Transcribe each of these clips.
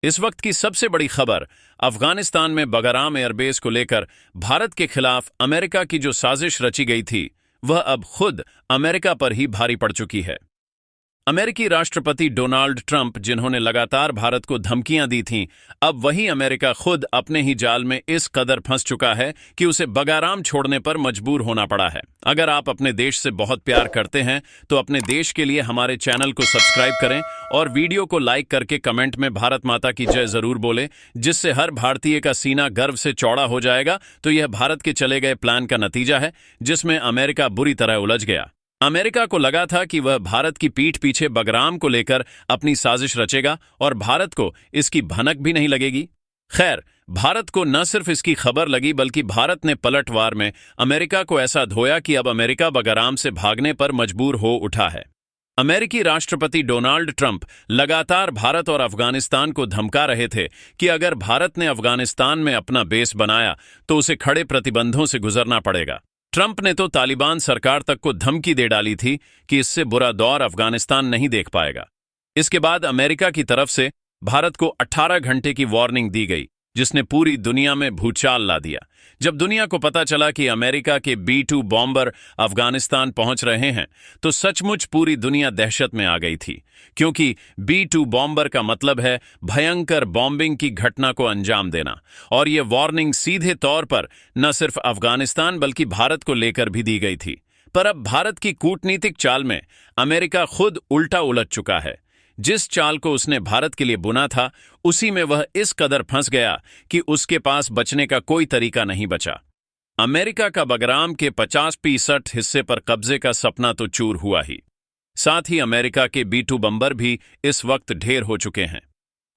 इस वक्त की सबसे बड़ी खबर अफगानिस्तान में बगराम एयरबेस को लेकर भारत के खिलाफ अमेरिका की जो साजिश रची गई थी वह अब खुद अमेरिका पर ही भारी पड़ चुकी है। अमेरिकी राष्ट्रपति डोनाल्ड ट्रंप जिन्होंने लगातार भारत को धमकियां दी थीं, अब वही अमेरिका खुद अपने ही जाल में इस कदर फंस चुका है कि उसे बगाराम छोड़ने पर मजबूर होना पड़ा है। अगर आप अपने देश से बहुत प्यार करते हैं तो अपने देश के लिए हमारे चैनल को सब्सक्राइब करें और वीडियो को लाइक करके कमेंट में भारत माता की जय जरूर बोलें, जिससे हर भारतीय का सीना गर्व से चौड़ा हो जाएगा। तो यह भारत के चले गए प्लान का नतीजा है जिसमें अमेरिका बुरी तरह उलझ गया। अमेरिका को लगा था कि वह भारत की पीठ पीछे बगराम को लेकर अपनी साजिश रचेगा और भारत को इसकी भनक भी नहीं लगेगी। खैर, भारत को न सिर्फ इसकी खबर लगी बल्कि भारत ने पलटवार में अमेरिका को ऐसा धोया कि अब अमेरिका बगराम से भागने पर मजबूर हो उठा है। अमेरिकी राष्ट्रपति डोनाल्ड ट्रंप लगातार भारत और अफगानिस्तान को धमका रहे थे कि अगर भारत ने अफगानिस्तान में अपना बेस बनाया तो उसे खड़े प्रतिबंधों से गुजरना पड़ेगा। ट्रंप ने तो तालिबान सरकार तक को धमकी दे डाली थी कि इससे बुरा दौर अफगानिस्तान नहीं देख पाएगा। इसके बाद अमेरिका की तरफ से भारत को 18 घंटे की वार्निंग दी गई, जिसने पूरी दुनिया में भूचाल ला दिया। जब दुनिया को पता चला कि अमेरिका के B-2 बॉम्बर अफगानिस्तान पहुंच रहे हैं तो सचमुच पूरी दुनिया दहशत में आ गई थी, क्योंकि B-2 बॉम्बर का मतलब है भयंकर बॉम्बिंग की घटना को अंजाम देना। और यह वार्निंग सीधे तौर पर न सिर्फ अफगानिस्तान बल्कि भारत को लेकर भी दी गई थी। पर अब भारत की कूटनीतिक चाल में अमेरिका खुद उल्टा उलझ चुका है। जिस चाल को उसने भारत के लिए बुना था उसी में वह इस कदर फंस गया कि उसके पास बचने का कोई तरीका नहीं बचा। अमेरिका का बगराम के 50% हिस्से पर कब्जे का सपना तो चूर हुआ ही, साथ ही अमेरिका के B-2 बम्बर भी इस वक्त ढेर हो चुके हैं।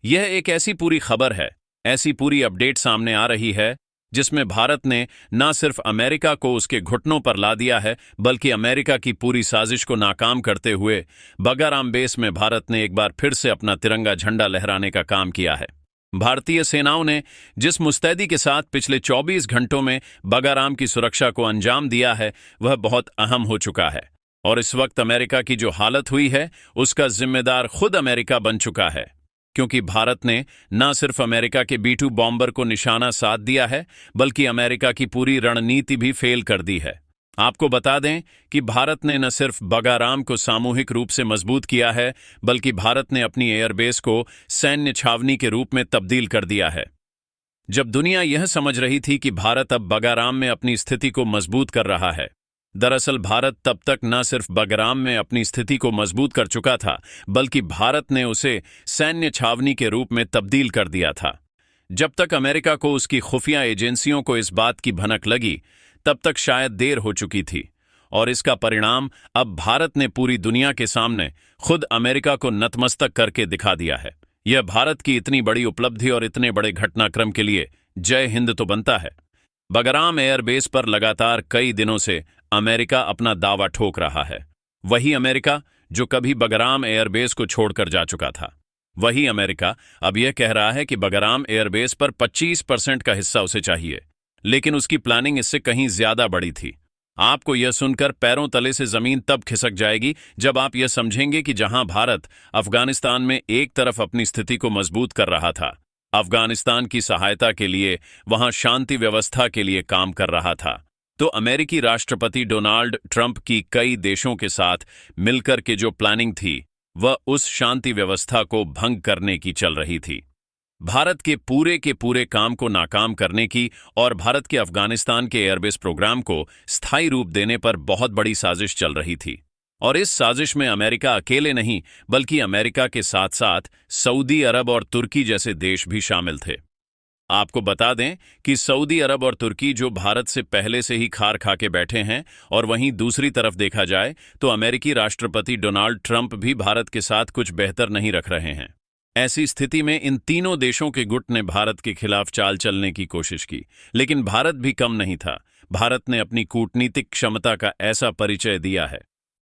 यह एक ऐसी पूरी खबर है, ऐसी पूरी अपडेट सामने आ रही है जिसमें भारत ने न सिर्फ अमेरिका को उसके घुटनों पर ला दिया है बल्कि अमेरिका की पूरी साजिश को नाकाम करते हुए बगाराम बेस में भारत ने एक बार फिर से अपना तिरंगा झंडा लहराने का काम किया है। भारतीय सेनाओं ने जिस मुस्तैदी के साथ पिछले 24 घंटों में बगाराम की सुरक्षा को अंजाम दिया है वह बहुत अहम हो चुका है। और इस वक्त अमेरिका की जो हालत हुई है उसका जिम्मेदार खुद अमेरिका बन चुका है, क्योंकि भारत ने न सिर्फ अमेरिका के B-2 बॉम्बर को निशाना साध दिया है बल्कि अमेरिका की पूरी रणनीति भी फेल कर दी है। आपको बता दें कि भारत ने न सिर्फ बगाराम को सामूहिक रूप से मजबूत किया है बल्कि भारत ने अपनी एयरबेस को सैन्य छावनी के रूप में तब्दील कर दिया है। जब दुनिया यह समझ रही थी कि भारत अब बगाराम में अपनी स्थिति को मजबूत कर रहा है, दरअसल भारत तब तक न सिर्फ बगराम में अपनी स्थिति को मजबूत कर चुका था बल्कि भारत ने उसे सैन्य छावनी के रूप में तब्दील कर दिया था। जब तक अमेरिका को उसकी खुफिया एजेंसियों को इस बात की भनक लगी तब तक शायद देर हो चुकी थी, और इसका परिणाम अब भारत ने पूरी दुनिया के सामने खुद अमेरिका को नतमस्तक करके दिखा दिया है। यह भारत की इतनी बड़ी उपलब्धि और इतने बड़े घटनाक्रम के लिए जय हिंद तो बनता है। बगराम एयरबेस पर लगातार कई दिनों से अमेरिका अपना दावा ठोक रहा है। वही अमेरिका जो कभी बगराम एयरबेस को छोड़कर जा चुका था, वही अमेरिका अब यह कह रहा है कि बगराम एयरबेस पर 25% का हिस्सा उसे चाहिए, लेकिन उसकी प्लानिंग इससे कहीं ज्यादा बड़ी थी। आपको यह सुनकर पैरों तले से जमीन तब खिसक जाएगी जब आप यह समझेंगे कि जहां भारत अफगानिस्तान में एक तरफ अपनी स्थिति को मजबूत कर रहा था, अफगानिस्तान की सहायता के लिए, वहां शांति व्यवस्था के लिए काम कर रहा था, तो अमेरिकी राष्ट्रपति डोनाल्ड ट्रंप की कई देशों के साथ मिलकर के जो प्लानिंग थी वह उस शांति व्यवस्था को भंग करने की चल रही थी। भारत के पूरे काम को नाकाम करने की और भारत के अफगानिस्तान के एयरबेस प्रोग्राम को स्थायी रूप देने पर बहुत बड़ी साजिश चल रही थी। और इस साजिश में अमेरिका अकेले नहीं बल्कि अमेरिका के साथ साथ सऊदी अरब और तुर्की जैसे देश भी शामिल थे। आपको बता दें कि सऊदी अरब और तुर्की जो भारत से पहले से ही खार खा के बैठे हैं, और वहीं दूसरी तरफ देखा जाए तो अमेरिकी राष्ट्रपति डोनाल्ड ट्रंप भी भारत के साथ कुछ बेहतर नहीं रख रहे हैं। ऐसी स्थिति में इन तीनों देशों के गुट ने भारत के खिलाफ चाल चलने की कोशिश की, लेकिन भारत भी कम नहीं था। भारत ने अपनी कूटनीतिक क्षमता का ऐसा परिचय दिया है